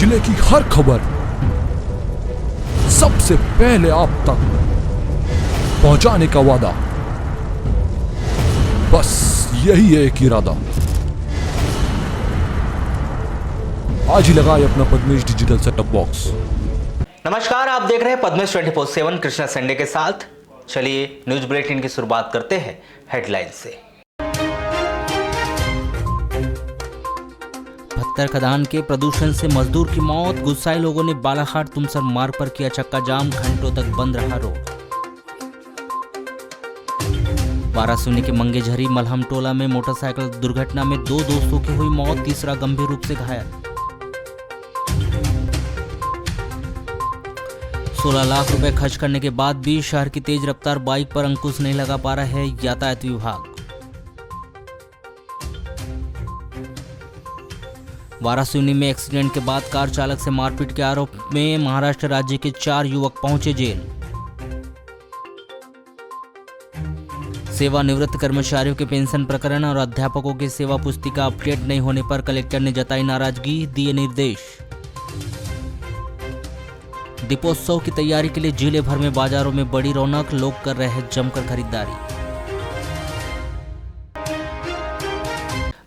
जिले की हर खबर सबसे पहले आप तक पहुंचाने का वादा, बस यही है एक इरादा। आज ही लगाए अपना पद्मेश डिजिटल सेटअप बॉक्स। नमस्कार, आप देख रहे हैं पद्मेश 24/7 कृष्णा संडे के साथ। चलिए न्यूज बुलेटिन की शुरुआत करते हैं हेडलाइन से। पत्थर खदान के प्रदूषण से मजदूर की मौत, गुस्साए लोगों ने बालाघाट तुमसर मार्ग पर किया चक्का जाम, घंटों तक बंद रहा रोड। वाराणसी के मंगेझरी मलहम टोला में मोटरसाइकिल दुर्घटना में 2 दोस्तों की हुई मौत, तीसरा गंभीर रूप से घायल। 16 लाख रुपए खर्च करने के बाद भी शहर की तेज रफ्तार बाइक पर अंकुश नहीं लगा पा रहा है यातायात विभाग। वाराणसी में एक्सीडेंट के बाद कार चालक से मारपीट के आरोप में महाराष्ट्र राज्य के 4 युवक पहुंचे जेल। सेवानिवृत्त कर्मचारियों के पेंशन प्रकरण और अध्यापकों की सेवा पुस्तिका अपडेट नहीं होने पर कलेक्टर ने जताई नाराजगी, दिए निर्देश। दीपोत्सव की तैयारी के लिए जिले भर में बाजारों में बड़ी रौनक, लोग कर रहे हैं जमकर खरीदारी।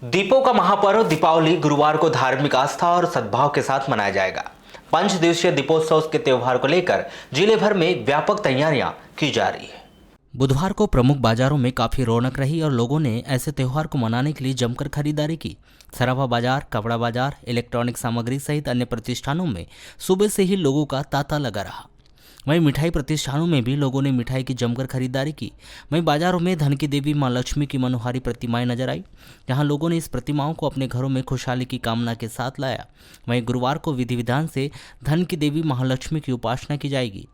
दीपों का महापर्व दीपावली गुरुवार को धार्मिक आस्था और सद्भाव के साथ मनाया जाएगा। 5 दिवसीय दीपोत्सव के त्योहार को लेकर जिले भर में व्यापक तैयारियां की जा रही है। बुधवार को प्रमुख बाजारों में काफी रौनक रही और लोगों ने ऐसे त्योहार को मनाने के लिए जमकर खरीदारी की। सराफा बाजार, कपड़ा बाजार, इलेक्ट्रॉनिक सामग्री सहित अन्य प्रतिष्ठानों में सुबह से ही लोगों का तांता लगा रहा। वहीं मिठाई प्रतिष्ठानों में भी लोगों ने मिठाई की जमकर खरीदारी की। वहीं बाजारों में धन की देवी मां लक्ष्मी की मनोहारी प्रतिमाएं नजर आई, जहां लोगों ने इस प्रतिमाओं को अपने घरों में खुशहाली की कामना के साथ लाया। वहीं गुरुवार को विधि विधान से धन की देवी महालक्ष्मी की उपासना की जाएगी।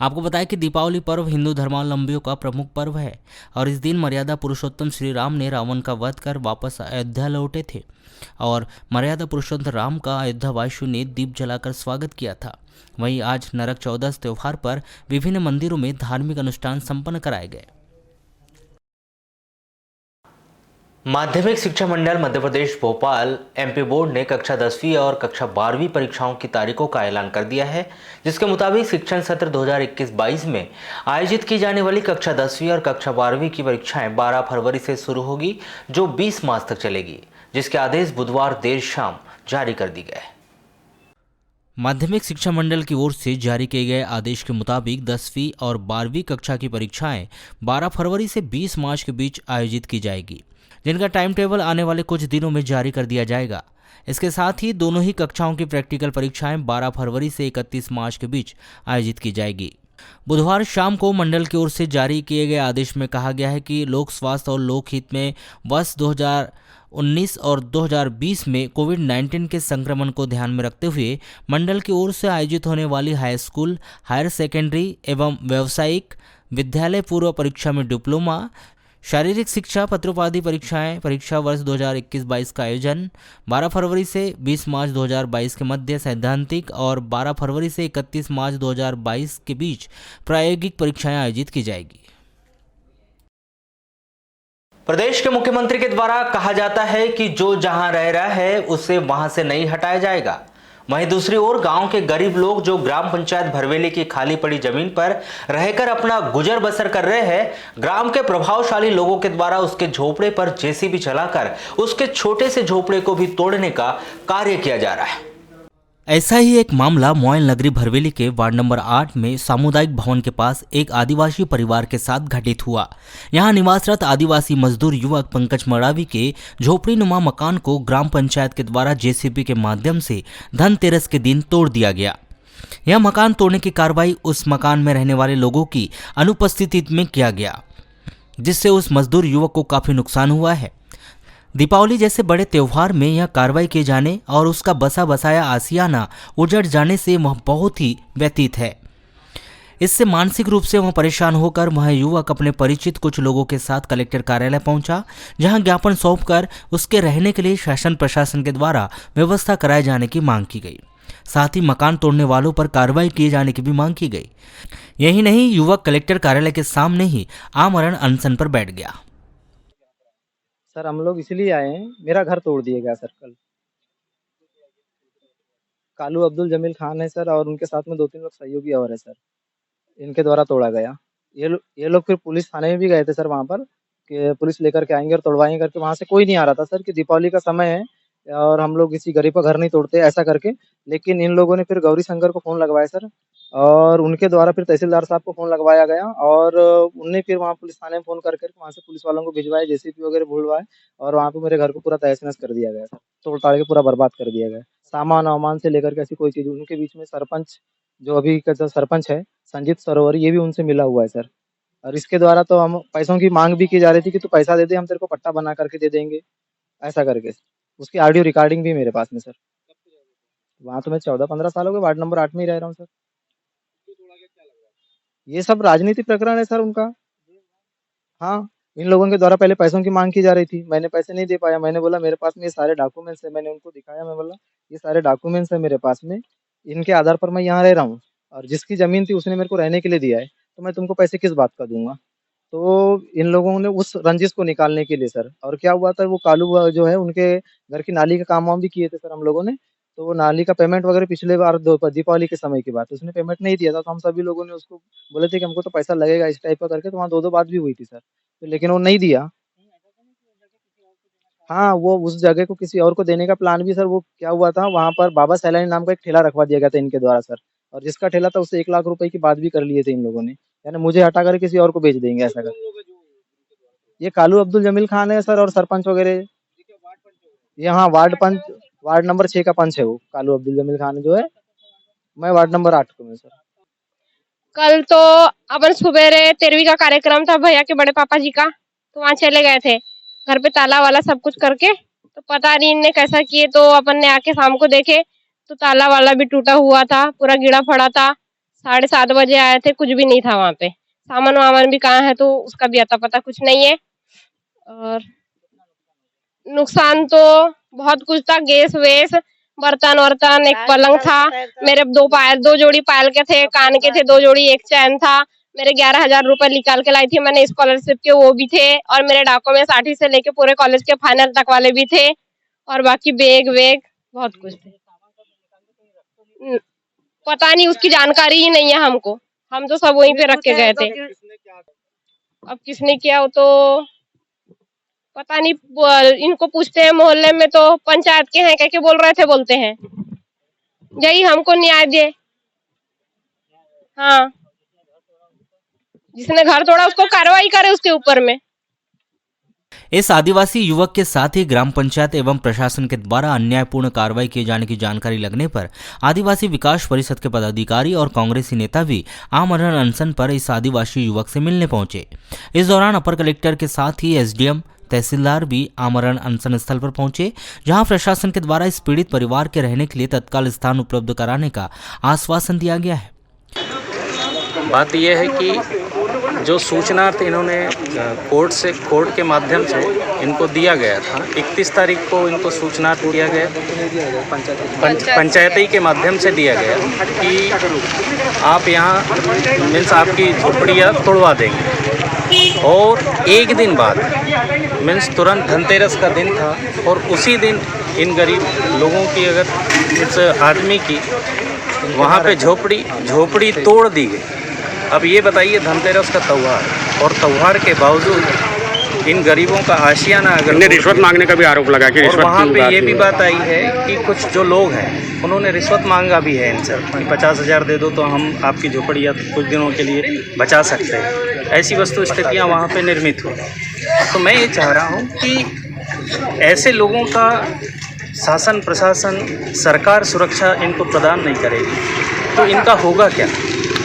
आपको बताएं कि दीपावली पर्व हिंदू धर्मावलंबियों का प्रमुख पर्व है और इस दिन मर्यादा पुरुषोत्तम श्री राम ने रावण का वध कर वापस अयोध्या लौटे थे और मर्यादा पुरुषोत्तम राम का अयोध्या वासियों ने दीप जलाकर स्वागत किया था। वहीं आज नरक चौदस त्योहार पर विभिन्न मंदिरों में धार्मिक अनुष्ठान संपन्न कराए गए। माध्यमिक शिक्षा मंडल मध्य प्रदेश भोपाल एमपी बोर्ड ने कक्षा 10वीं और कक्षा 12वीं परीक्षाओं की तारीखों का ऐलान कर दिया है, जिसके मुताबिक शिक्षण सत्र 2021-22 में आयोजित की जाने वाली कक्षा 10वीं और कक्षा 12वीं की परीक्षाएं 12 फरवरी से शुरू होगी, जो 20 मार्च तक चलेगी, जिसके आदेश बुधवार देर शाम जारी कर दी गए। माध्यमिक शिक्षा मंडल की ओर से जारी किए गए आदेश के मुताबिक 10वीं और 12वीं कक्षा की परीक्षाएं 12 फरवरी से 20 मार्च के बीच आयोजित की जाएगी, जिनका टाइम टेबल आने वाले कुछ दिनों में जारी कर दिया जाएगा। इसके साथ ही दोनों ही कक्षाओं की प्रैक्टिकल परीक्षाएं 12 फरवरी से 31 मार्च के बीच आयोजित की जाएगी। बुधवार शाम को मंडल की ओर से जारी किए गए आदेश में कहा गया है कि लोक स्वास्थ्य और लोकहित में वर्ष 2019 और 2020 में कोविड-19 के संक्रमण को ध्यान में रखते हुए मंडल की ओर से आयोजित होने वाली हाई स्कूल, हायर सेकेंडरी एवं व्यावसायिक विद्यालय पूर्व परीक्षा में डिप्लोमा, शारीरिक शिक्षा पत्रोपाधि परीक्षा वर्ष 2021-22 का आयोजन 12 फरवरी से 20 मार्च 2022 के मध्य सैद्धांतिक और 12 फरवरी से 31 मार्च 2022 के बीच प्रायोगिक परीक्षाएं आयोजित की जाएगी। प्रदेश के मुख्यमंत्री के द्वारा कहा जाता है कि जो जहां रह रहा है उसे वहां से नहीं हटाया जाएगा। वहीं दूसरी ओर गांव के गरीब लोग जो ग्राम पंचायत भरवेली की खाली पड़ी जमीन पर रहकर अपना गुजर बसर कर रहे हैं, ग्राम के प्रभावशाली लोगों के द्वारा उसके झोपड़े पर जेसीबी चलाकर उसके छोटे से झोपड़े को भी तोड़ने का कार्य किया जा रहा है। ऐसा ही एक मामला मोयल नगरी भरवेली के वार्ड नंबर 8 में सामुदायिक भवन के पास एक आदिवासी परिवार के साथ घटित हुआ। यहां निवासरत आदिवासी मजदूर युवक पंकज मरावी के झोपड़ी नुमा मकान को ग्राम पंचायत के द्वारा जेसीबी के माध्यम से धनतेरस के दिन तोड़ दिया गया। यह मकान तोड़ने की कार्रवाई उस मकान में रहने वाले लोगों की अनुपस्थिति में किया गया, जिससे उस मजदूर युवक को काफी नुकसान हुआ है। दीपावली जैसे बड़े त्योहार में यह कार्रवाई किए जाने और उसका बसा बसाया आशियाना उजड़ जाने से वह बहुत ही व्यतीत है। इससे मानसिक रूप से वह परेशान होकर वह युवक अपने परिचित कुछ लोगों के साथ कलेक्टर कार्यालय पहुंचा, जहां ज्ञापन सौंपकर उसके रहने के लिए शासन प्रशासन के द्वारा व्यवस्था कराए जाने की मांग की गई। साथ ही मकान तोड़ने वालों पर कार्रवाई किए जाने की भी मांग की गई। यही नहीं, युवक कलेक्टर कार्यालय के सामने ही आमरण अनशन पर बैठ गया। सर हम लोग इसलिए आए हैं, मेरा घर तोड़ दिया गया सर कल। कालू अब्दुल जमील खान है सर, और उनके साथ में 2-3 लोग सहयोगी और है सर। इनके द्वारा तोड़ा गया। ये लोग फिर पुलिस थाने में भी गए थे सर वहाँ पर, कि पुलिस लेकर के आएँगे और तोड़वाएँगे करके। वहाँ से कोई नहीं आ रहा था सर, कि दीपावली का समय है और हम लोग किसी गरीब का घर नहीं तोड़ते ऐसा करके। लेकिन इन लोगों ने फिर गौरी शंकर को फ़ोन लगवाया सर, और उनके द्वारा फिर तहसीलदार साहब को फ़ोन लगवाया गया, और उनने फिर वहाँ पुलिस थाने में फ़ोन कर के वहाँ से पुलिस वालों को भिजवाए, जेसीबी वगैरह बुलवाए, और वहाँ पे मेरे घर को पूरा तहस-नहस कर दिया गया सर। तोड़-ताड़ के पूरा बर्बाद कर दिया गया। सामान-वामान से लेकर के ऐसी कोई चीज़, उनके बीच में सरपंच, जो अभी का जो सरपंच है संजीत सरोवर, ये भी उनसे मिला हुआ है सर। और इसके द्वारा तो हम पैसों की माँग भी की जा रही थी कि तू पैसा दे दे, हम तेरे को पट्टा बना करके दे देंगे, ऐसा करके। उसकी ऑडियो रिकॉर्डिंग भी मेरे पास में सर। वहाँ तो मैं 14-15 साल हो गए, वार्ड नंबर 8 में ही रह रहा हूँ सर। ये सब राजनीति प्रकरण है सर उनका। हाँ, इन लोगों के द्वारा पहले पैसों की माँग की जा रही थी, मैंने पैसे नहीं दे पाया। मैंने बोला मेरे पास में ये सारे डॉक्यूमेंट्स हैं, मैंने उनको दिखाया, मैं बोला ये सारे डॉक्यूमेंट्स हैं मेरे पास में, इनके आधार पर मैं यहाँ रह रहा हूँ, और जिसकी ज़मीन थी उसने मेरे को रहने के लिए दिया है, तो मैं तुमको पैसे किस बात का दूँगा? तो इन लोगों ने उस रंजिश को निकालने के लिए सर, और क्या हुआ था, वो कालू जो है उनके घर की नाली का काम-वाम भी किए थे सर हम लोगों ने। तो वो नाली का पेमेंट वगैरह पिछले बार दीपावली के समय की बात है, उसने पेमेंट नहीं दिया था, तो हम सभी लोगों ने उसको बोले थे कि हमको तो पैसा लगेगा इस टाइप का करके, तो वहाँ 2-2 बात भी हुई थी सर। तो लेकिन वो नहीं दिया। हाँ, वो उस जगह को किसी और को देने का प्लान भी सर, वो क्या हुआ था, वहाँ पर बाबा सैलानी नाम का एक ठेला रखवा दिया गया था इनके द्वारा सर, और जिसका ठेला था उससे 1 लाख रुपए की बात भी कर लिए थे इन लोगों ने, यानी मुझे हटा कर किसी और को बेच देंगे ऐसा कर। ये कालू अब्दुल जमील खान है सर, और सरपंच वगैरह। ये हाँ, वार्ड नंबर 6 का पंच है वो, कालू अब्दुल जमील खान जो है। मैं वार्ड नंबर 8 को हूँ सर। कल तो अपन सुबेरे 13वीं का कार्यक्रम था भैया के बड़े पापा जी का, तो वहाँ चले गए थे। घर पे ताला वाला सब कुछ करके, तो पता नहीं इनने कैसा किए, तो अपन ने आके शाम को देखे तो ताला वाला भी टूटा हुआ था, पूरा गिरा पड़ा था। 7:30 बजे आए थे, कुछ भी नहीं था वहाँ पे। सामान वामान भी कहाँ है तो उसका भी अता पता कुछ नहीं है। और नुकसान तो बहुत कुछ था, गैस वेस, बर्तन वर्तन, एक पलंग था, मेरे 2 जोड़ी पायल के थे, कान के थे 2 जोड़ी, एक चैन था, मेरे 11,000 रुपए निकाल के लाई थी मैंने स्कॉलरशिप के, वो भी थे, और मेरे डॉक्यूमेंट्स 8वीं से लेके पूरे कॉलेज के फाइनल तक वाले भी थे, और बाकी बैग वेग बहुत कुछ थे। पता नहीं, उसकी जानकारी ही नहीं है हमको, हम तो सब वहीं पे रख के गए थे। अब किसने किया वो तो पता नहीं, इनको पूछते हैं मोहल्ले में तो पंचायत के हैं कह के बोल रहे थे, बोलते हैं यही हमको न्याय दे। हाँ, जिसने घर तोड़ा उसको कार्रवाई करे उसके ऊपर में। इस आदिवासी युवक के साथ ही ग्राम पंचायत एवं प्रशासन के द्वारा अन्यायपूर्ण कार्रवाई किए जाने की जानकारी लगने पर आदिवासी विकास परिषद के पदाधिकारी और कांग्रेसी नेता भी आमरण अनशन पर इस आदिवासी युवक से मिलने पहुंचे। इस दौरान अपर कलेक्टर के साथ ही एसडीएम, तहसीलदार भी आमरण अनशन स्थल पर पहुंचे, जहां प्रशासन के द्वारा इस पीड़ित परिवार के रहने के लिए तत्काल स्थान उपलब्ध कराने का आश्वासन दिया गया है। बात यह है कि जो सूचनार्थ इन्होंने कोर्ट के माध्यम से इनको दिया गया था, 31 तारीख को इनको सूचनार्थ दिया गया, पंचायती के माध्यम से दिया गया कि आप यहाँ मीन्स आपकी झोपड़ियाँ तोड़वा देंगे, और एक दिन बाद मीन्स तुरंत धनतेरस का दिन था, और उसी दिन इन गरीब लोगों की, अगर इस आदमी की वहाँ पे झोपड़ी तोड़ दी गई। अब ये बताइए, धनतेरस का त्यौहार, और त्यौहार के बावजूद इन गरीबों का आशियाना अगर रिश्वत मांगने का भी आरोप लगा कि और वहाँ पे ये भी बात आई है कि कुछ जो लोग हैं उन्होंने रिश्वत मांगा भी है इनसे कि 50,000 दे दो तो हम आपकी झोपड़ियाँ कुछ दिनों के लिए बचा सकते हैं। ऐसी वस्तु स्थितियाँ वहाँ पे निर्मित हुई। तो मैं ये चाह रहा हूँ कि ऐसे लोगों का शासन, प्रशासन, सरकार सुरक्षा इनको प्रदान नहीं करेगी तो इनका होगा क्या।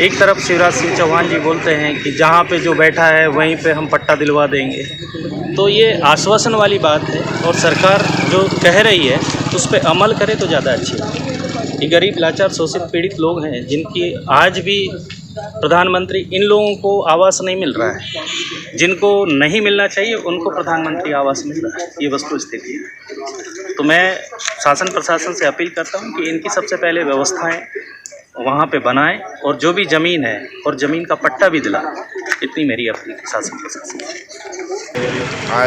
एक तरफ शिवराज सिंह चौहान जी बोलते हैं कि जहाँ पे जो बैठा है वहीं पे हम पट्टा दिलवा देंगे, तो ये आश्वासन वाली बात है, और सरकार जो कह रही है उस पर अमल करे तो ज़्यादा अच्छी है। ये गरीब, लाचार, शोषित, पीड़ित लोग हैं जिनकी आज भी प्रधानमंत्री, इन लोगों को आवास नहीं मिल रहा है, जिनको नहीं मिलना चाहिए उनको प्रधानमंत्री आवास मिल रहा है। ये वस्तु स्थिति है। तो मैं शासन प्रशासन से अपील करता हूँ कि इनकी सबसे पहले व्यवस्थाएं वहाँ पे बनाएं, और जो भी ज़मीन है और ज़मीन का पट्टा भी दिलाएं। इतनी मेरी अपील शासन प्रशासन से।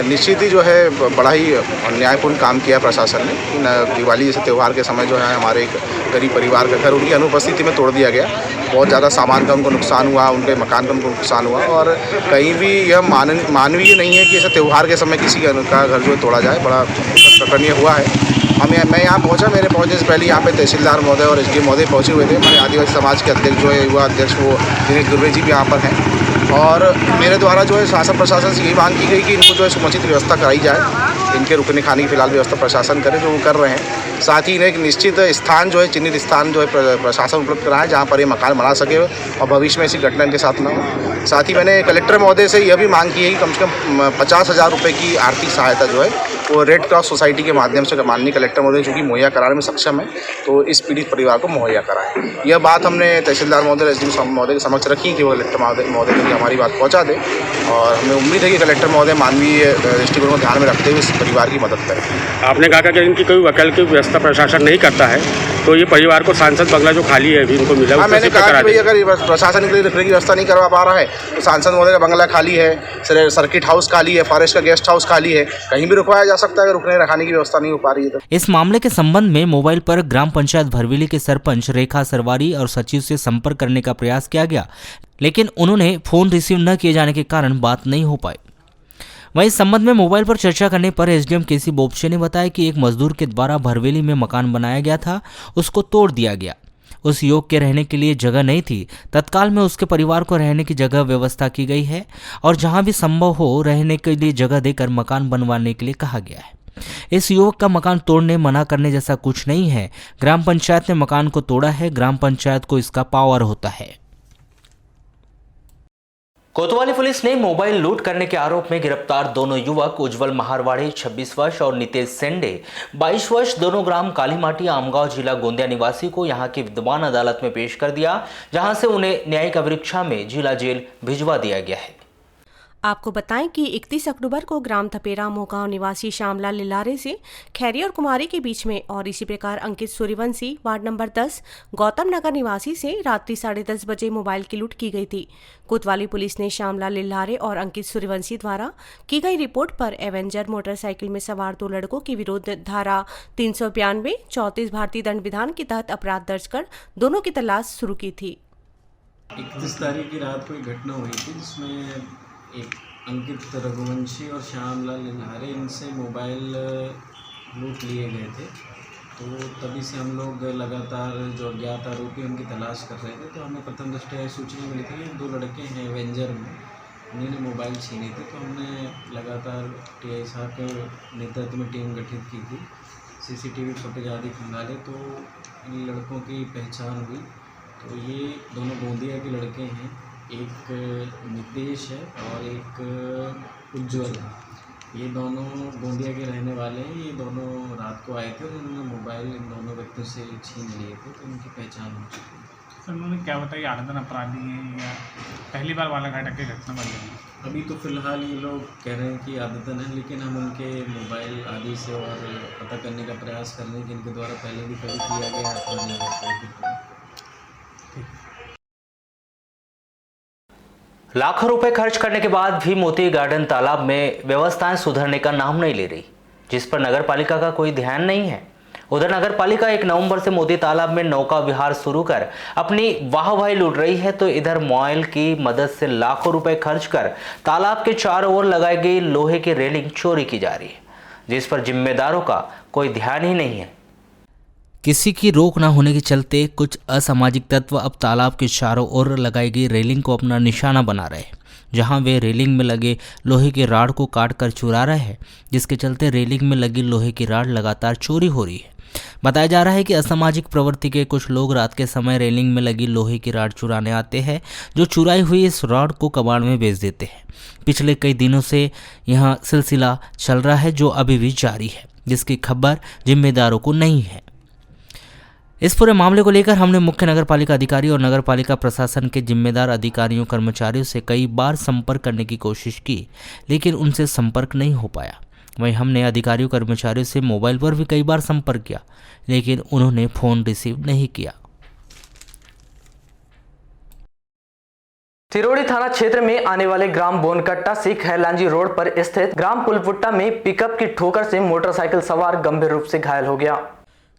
निश्चित ही जो है बड़ा ही न्यायपूर्ण काम किया प्रशासन ने। दिवाली जैसे त्यौहार के समय जो है हमारे एक गरीब परिवार का घर उनकी अनुपस्थिति में तोड़ दिया गया। बहुत ज़्यादा सामान का उनको नुकसान हुआ, उनके मकान का उनको नुकसान हुआ और कहीं भी यह मानवीय नहीं है कि ऐसा त्यौहार के समय किसी का घर जो है तोड़ा जाए। बड़ा प्रकरणीय हुआ है। मैं यहाँ पहुँचा, मेरे पहुँचने से पहले यहाँ पे तहसीलदार महोदय और एसडीएम महोदय पहुँचे हुए थे। हमारे आदिवासी समाज के अध्यक्ष जो है युवा अध्यक्ष वो दिनेश दुर्वे जी भी यहाँ पर हैं और मेरे द्वारा जो है शासन प्रशासन से यही मांग की गई कि इनको जो है समुचित व्यवस्था कराई जाए। इनके रुकने खाने की फिलहाल व्यवस्था प्रशासन करे, जो वो कर रहे हैं। साथ ही इन्हें एक निश्चित स्थान जो है चिन्हित स्थान जो है प्रशासन उपलब्ध कराए जहाँ पर ये मकान बना सके और भविष्य में ऐसी घटना इनके साथ न हो। साथ ही मैंने कलेक्टर महोदय से यह भी मांग की है कि कम से कम 50,000 रुपये की आर्थिक सहायता जो है वो रेड क्रॉस सोसाइटी के माध्यम से माननीय कलेक्टर महोदय चूँकि मुहैया कराने में सक्षम है तो इस पीड़ित परिवार को मुहैया कराएं। यह बात हमने तहसीलदार महोदय एसडीएम महोदय के समक्ष रखी कि वो कलेक्टर महोदय तक हमारी बात पहुँचा दें और हमें उम्मीद है कि कलेक्टर महोदय मानवीय दृष्टिकोण को ध्यान में रखते हुए इस परिवार की मदद करें। आपने कहा कि इनकी कोई वकील की व्यवस्था प्रशासन नहीं करता है तो ये परिवार को सांसद बंगला जो खाली है अभी इनको मिला। हाँ, मैंने कहा कि भाई अगर प्रशासन के लिए रखने की व्यवस्था नहीं करवा पा रहा है तो सांसद महोदय का बंगला खाली है, सर्किट हाउस खाली है, फॉरेस्ट का गेस्ट हाउस खाली है, कहीं भी रुकवाया जा सकता है अगर रुकने रखाने की व्यवस्था नहीं हो पा रही है तो। इस मामले के संबंध में मोबाइल पर ग्राम पंचायत भरवेली के सरपंच रेखा सरवारी और सचिव से संपर्क करने का प्रयास किया गया, लेकिन उन्होंने फोन रिसीव न किए जाने के कारण बात नहीं हो पाई। वहीं इस संबंध में मोबाइल पर चर्चा करने पर एसडीएम केसी बोपचे ने बताया कि एक मजदूर के द्वारा भरवेली में मकान बनाया गया था, उसको तोड़ दिया गया। उस युवक के रहने के लिए जगह नहीं थी। तत्काल में उसके परिवार को रहने की जगह व्यवस्था की गई है और जहां भी संभव हो रहने के लिए जगह देकर मकान बनवाने के लिए कहा गया है। इस युवक का मकान तोड़ने मना करने जैसा कुछ नहीं है। ग्राम पंचायत ने मकान को तोड़ा है, ग्राम पंचायत को इसका पावर होता है। कोतवाली पुलिस ने मोबाइल लूट करने के आरोप में गिरफ्तार दोनों युवक उज्जवल महारवाड़ी 26 वर्ष और नितेश सेंडे 22 वर्ष दोनों ग्राम कालीमाटी आमगांव जिला गोंदिया निवासी को यहां की विद्यमान अदालत में पेश कर दिया, जहां से उन्हें न्यायिक अभिरक्षा में जिला जेल भिजवा दिया गया है। आपको बताएं कि 31 अक्टूबर को ग्राम थपेरा मोगांव निवासी श्यामलाल लिलारे से खैरी और कुमारी के बीच में और इसी प्रकार अंकित सूर्यवंशी वार्ड नंबर 10 गौतम नगर निवासी से रात्रि 10:30 बजे मोबाइल की लूट की गई थी। कोतवाली पुलिस ने श्यामलाल लिलारे और अंकित सूर्यवंशी द्वारा की गई रिपोर्ट पर एवेंजर मोटरसाइकिल में सवार 2 लड़कों के विरुद्ध धारा 392 34 भारतीय दंड विधान के तहत अपराध दर्ज कर दोनों की तलाश शुरू की थी। 31 तारीख की रात को एक घटना हुई थी जिसमें एक अंकित रघुवंशी और श्यामलाल लिलारे इनसे मोबाइल लूट लिए गए थे। तो तभी से हम लोग लगातार जो अज्ञात आरोपी उनकी तलाश कर रहे थे। तो हमें प्रथम दृष्टया सूचना मिली थी कि 2 लड़के हैं एवेंजर में, उन्होंने मोबाइल छीने थे। तो हमने लगातार टीआई साहब के नेतृत्व में टीम गठित की थी, सीसीटीवी फुटेज आदि खंगाले तो इन लड़कों की पहचान हुई। तो ये दोनों गोंदिया के लड़के हैं, एक नितेश है और एक उज्जवल है। ये दोनों गोंदिया के रहने वाले हैं। ये दोनों रात को आए थे और उन्होंने मोबाइल इन दोनों व्यक्तियों से छीन लिए थे। तो उनकी पहचान हो चुकी है। सर उन्होंने क्या बताया, आदतन अपराधी हैं या पहली बार वाला घटना की घटना बन गई? अभी तो फिलहाल ये लोग कह रहे हैं कि आदतन है, लेकिन हम उनके मोबाइल आदि से और पता करने का प्रयास कर रहे हैं कि इनके द्वारा पहले भी कभी किया गया है। लाखों रुपए खर्च करने के बाद भी मोती गार्डन तालाब में व्यवस्थाएं सुधरने का नाम नहीं ले रही, जिस पर नगर पालिका का कोई ध्यान नहीं है। उधर नगर पालिका 1 नवंबर से मोती तालाब में नौका विहार शुरू कर अपनी वाहवाही लूट रही है, तो इधर मोबाइल की मदद से लाखों रुपए खर्च कर तालाब के चारों ओर लगाई गई लोहे की रेलिंग चोरी की जा रही है, जिस पर जिम्मेदारों का कोई ध्यान ही नहीं है। किसी की रोक न होने के चलते कुछ असामाजिक तत्व अब तालाब के चारों ओर लगाई गई रेलिंग को अपना निशाना बना रहे हैं, जहां वे रेलिंग में लगे लोहे के राड को काट कर चुरा रहे हैं, जिसके चलते रेलिंग में लगी लोहे की राड लगातार चोरी हो रही है। बताया जा रहा है कि असामाजिक प्रवृत्ति के कुछ लोग रात के समय रेलिंग में लगी लोहे की राड चुराने आते हैं, जो चुराई हुई इस राड को कबाड़ में बेच देते हैं। पिछले कई दिनों से यह सिलसिला चल रहा है, जो अभी भी जारी है, जिसकी खबर जिम्मेदारों को नहीं है। इस पूरे मामले को लेकर हमने मुख्य नगर पालिका अधिकारी और नगर पालिका प्रशासन के जिम्मेदार अधिकारियों कर्मचारियों से कई बार संपर्क करने की कोशिश की, लेकिन उनसे संपर्क नहीं हो पाया। वहीं हमने अधिकारियों कर्मचारियों से मोबाइल पर भी कई बार संपर्क किया, लेकिन उन्होंने फ़ोन रिसीव नहीं किया। सिरोड़ी थाना क्षेत्र में आने वाले ग्राम बोनकट्टा से खैरलांजी रोड पर स्थित ग्राम पुलपुट्टा में पिकअप की ठोकर से मोटरसाइकिल सवार गंभीर रूप से घायल हो गया।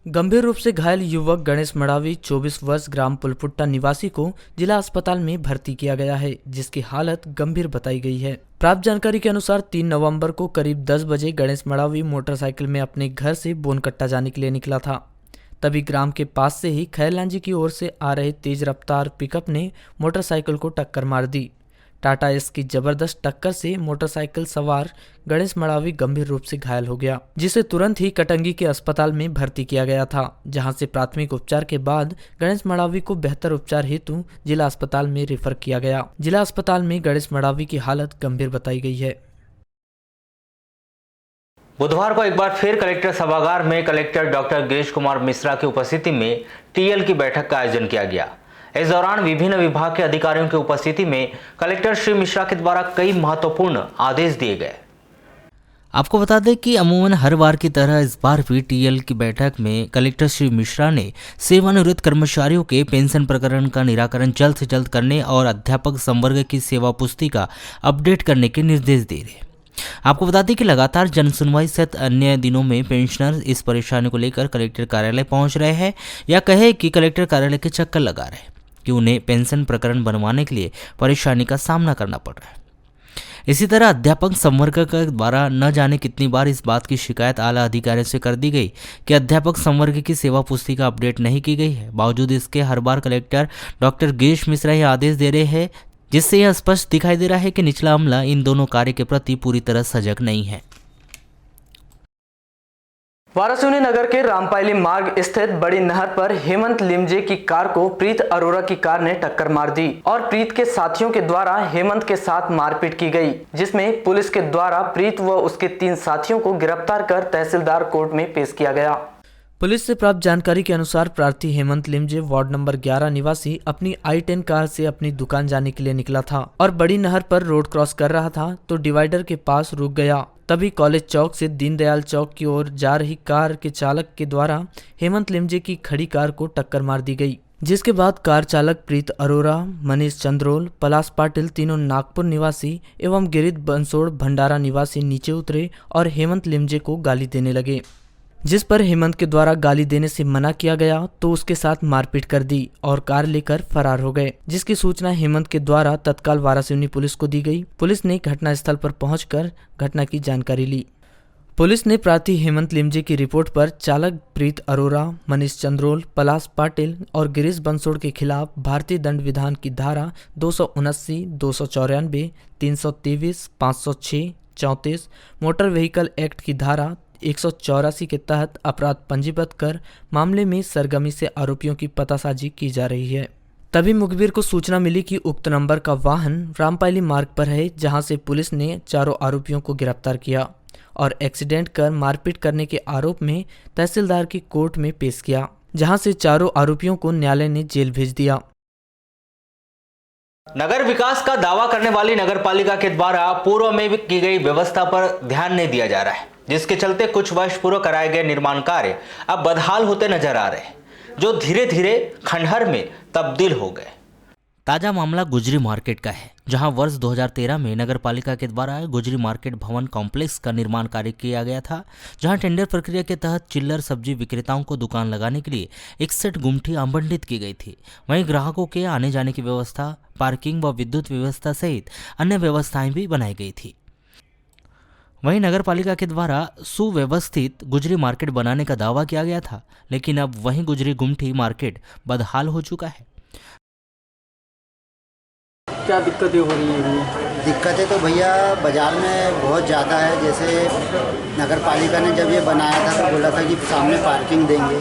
गंभीर रूप से घायल युवक गणेश मड़ावी 24 वर्ष ग्राम पुलपुट्टा निवासी को जिला अस्पताल में भर्ती किया गया है, जिसकी हालत गंभीर बताई गई है। प्राप्त जानकारी के अनुसार 3 नवंबर को करीब 10 बजे गणेश मड़ावी मोटरसाइकिल में अपने घर से बोनकट्टा जाने के लिए निकला था। तभी ग्राम के पास से ही खैरलांजी की ओर से आ रहे तेज रफ्तार पिकअप ने मोटरसाइकिल को टक्कर मार दी। टाटा एस की जबरदस्त टक्कर से मोटरसाइकिल सवार गणेश मड़ावी गंभीर रूप से घायल हो गया, जिसे तुरंत ही कटंगी के अस्पताल में भर्ती किया गया था, जहां से प्राथमिक उपचार के बाद गणेश मड़ावी को बेहतर उपचार हेतु जिला अस्पताल में रेफर किया गया। जिला अस्पताल में गणेश मड़ावी की हालत गंभीर बताई गई है। बुधवार को एक बार फिर कलेक्टर सभागार में कलेक्टर डॉक्टर गिरीश कुमार मिश्रा की उपस्थिति में टीएल की बैठक का आयोजन किया गया। इस दौरान विभिन्न विभाग के अधिकारियों की उपस्थिति में कलेक्टर श्री मिश्रा के द्वारा कई महत्वपूर्ण आदेश दिए गए। आपको बता दें कि अमूमन हर बार की तरह इस बार भी टीएल की बैठक में कलेक्टर श्री मिश्रा ने सेवानिवृत्त कर्मचारियों के पेंशन प्रकरण का निराकरण जल्द से जल्द करने और अध्यापक संवर्ग की सेवा पुस्तिका अपडेट करने के निर्देश दे रहे। आपको बता दें कि लगातार जनसुनवाई सहित अन्य दिनों में पेंशनर इस परेशानी को लेकर कलेक्टर कार्यालय पहुंच रहे हैं या कहे कि कलेक्टर कार्यालय के चक्कर लगा रहे हैं कि उन्हें पेंशन प्रकरण बनवाने के लिए परेशानी का सामना करना पड़ रहा है। इसी तरह अध्यापक संवर्ग के द्वारा न जाने कितनी बार इस बात की शिकायत आला अधिकारियों से कर दी गई कि अध्यापक संवर्ग की सेवा पुस्तिका अपडेट नहीं की गई है। बावजूद इसके हर बार कलेक्टर डॉक्टर गिरीश मिश्रा यह आदेश दे रहे हैं, जिससे यह स्पष्ट दिखाई दे रहा है कि निचला अमला इन दोनों कार्य के प्रति पूरी तरह सजग नहीं है। वारासिवनी नगर के रामपायली मार्ग स्थित बड़ी नहर पर हेमंत लिमजे की कार को प्रीत अरोरा की कार ने टक्कर मार दी और प्रीत के साथियों के द्वारा हेमंत के साथ मारपीट की गई, जिसमें पुलिस के द्वारा प्रीत व उसके 3 साथियों को गिरफ्तार कर तहसीलदार कोर्ट में पेश किया गया। पुलिस से प्राप्त जानकारी के अनुसार प्रार्थी हेमंत लिमजे वार्ड नंबर 11 निवासी अपनी i10 कार से अपनी दुकान जाने के लिए निकला था और बड़ी नहर पर रोड क्रॉस कर रहा था तो डिवाइडर के पास रुक गया। तभी कॉलेज चौक से दीनदयाल चौक की ओर जा रही कार के चालक के द्वारा हेमंत लिमजे की खड़ी कार को टक्कर मार दी गई, जिसके बाद कार चालक प्रीत अरोरा, मनीष चंद्रोल, पलाश पाटिल तीनों नागपुर निवासी एवं गिरीश बंसोड़ भंडारा निवासी नीचे उतरे और हेमंत लिमजे को गाली देने लगे, जिस पर हेमंत के द्वारा गाली देने से मना किया गया तो उसके साथ मारपीट कर दी और कार लेकर फरार हो गए, जिसकी सूचना हेमंत के द्वारा तत्काल वारासिवनी पुलिस को दी गई। पुलिस ने घटनास्थल पर पहुंचकर घटना की जानकारी ली। पुलिस ने प्रार्थी हेमंत लिमजे की रिपोर्ट पर चालक प्रीत अरोरा, मनीष चंद्रोल, पलाश पाटिल और गिरीश बंसोड़ के खिलाफ भारतीय दंड विधान की धारा 279, 294, 323, 506, 34, मोटर व्हीकल एक्ट की धारा 184 के तहत अपराध पंजीबद्ध कर मामले में सरगर्मी से आरोपियों की पतासाजी की जा रही है। तभी मुखबिर को सूचना मिली कि उक्त नंबर का वाहन रामपायली मार्ग पर है, जहां से पुलिस ने चारों आरोपियों को गिरफ्तार किया और एक्सीडेंट कर मारपीट करने के आरोप में तहसीलदार की कोर्ट में पेश किया, जहां से चारों आरोपियों को न्यायालय ने जेल भेज दिया। नगर विकास का दावा करने वाली नगरपालिका के द्वारा पूर्व में की गई व्यवस्था पर ध्यान नहीं दिया जा रहा है, जिसके चलते कुछ वर्ष पूर्व कराए गए निर्माण कार्य अब बदहाल होते नजर आ रहे हैं, जो धीरे धीरे खंडहर में तब्दील हो गए। ताज़ा मामला गुजरी मार्केट का है, जहां वर्ष 2013 में नगरपालिका के द्वारा गुजरी मार्केट भवन कॉम्प्लेक्स का निर्माण कार्य किया गया था, जहां टेंडर प्रक्रिया के तहत चिल्लर सब्जी विक्रेताओं को दुकान लगाने के लिए 61 गुमठी आवंटित की गई थी। वहीं ग्राहकों के आने जाने की व्यवस्था, पार्किंग व विद्युत व्यवस्था सहित अन्य व्यवस्थाएं भी बनाई गई थी। वहीं नगरपालिका के द्वारा सुव्यवस्थित गुजरी मार्केट बनाने का दावा किया गया था, लेकिन अब वहीं गुजरी गुमठी मार्केट बदहाल हो चुका है। क्या दिक्कतें हो रही हैं? दिक्कतें तो भैया बाज़ार में बहुत ज़्यादा है। जैसे नगरपालिका ने जब ये बनाया था तो बोला था कि सामने पार्किंग देंगे,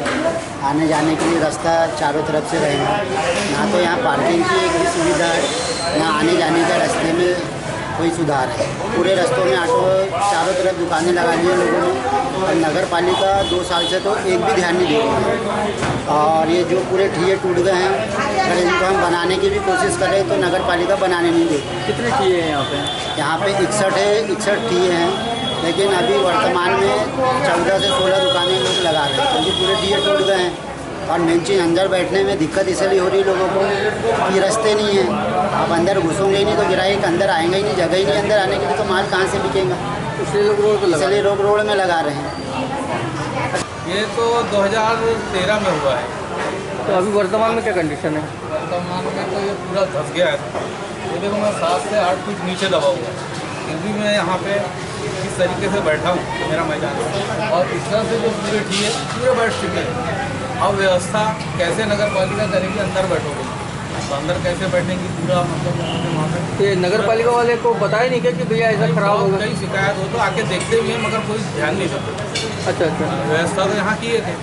आने जाने के लिए रास्ता चारों तरफ से रहेगा। ना तो यहाँ पार्किंग की एक भी सुविधा है, ना आने जाने का रास्ते में कोई सुधार है। पूरे रास्तों में ऑटो चारों तरफ दुकानें लगा ली हैं लोगों ने, और नगरपालिका 2 साल से तो एक भी ध्यान नहीं दे रही है। और ये जो पूरे ठिये टूट गए हैं, अगर इनको हम बनाने की भी कोशिश कर रहे हैं तो नगरपालिका बनाने नहीं देती। कितने ठिये हैं यहाँ पे? यहाँ पे 61 ठिये हैं, लेकिन अभी वर्तमान में 14 से 16 दुकानें लोग लगा रहे हैं, क्योंकि पूरे ठिये टूट गए हैं। और मेन चीज़ अंदर बैठने में दिक्कत इसलिए हो रही है लोगों को कि रास्ते नहीं है। आप अंदर घुसोगे ही नहीं तो ग्राहक अंदर आएंगे ही नहीं, जगह ही नहीं अंदर आने के लिए, तो माल कहाँ से बिकेगा? इसलिए लोग रोड पर इसलिए लोग रोड में लगा रहे हैं। ये तो 2013 में हुआ है। तो अभी वर्तमान में क्या कंडीशन है? वर्तमान में तो ये पूरा धंस गया है। ये देखो मैं 7 से 8 फीट नीचे दबा हुआ है, फिर भी मैं यहाँ पे इस तरीके से बैठा हूँ, मेरा मैदान है। और इस तरह से जो पूरे ठीक है पूरे बैठ चुके हैं। अब व्यवस्था कैसे नगर पालिका करेगी? अंदर बैठोगे तो अंदर कैसे बैठेंगी? पूरा मतलब वहाँ पे ये नगर पालिका वाले को बताया नहीं क्या कि भैया ऐसा खराब होगा? कई शिकायत हो तो आके देखते भी हैं, मगर कोई ध्यान नहीं देता। अच्छा अच्छा, व्यवस्था तो यहाँ किए थे,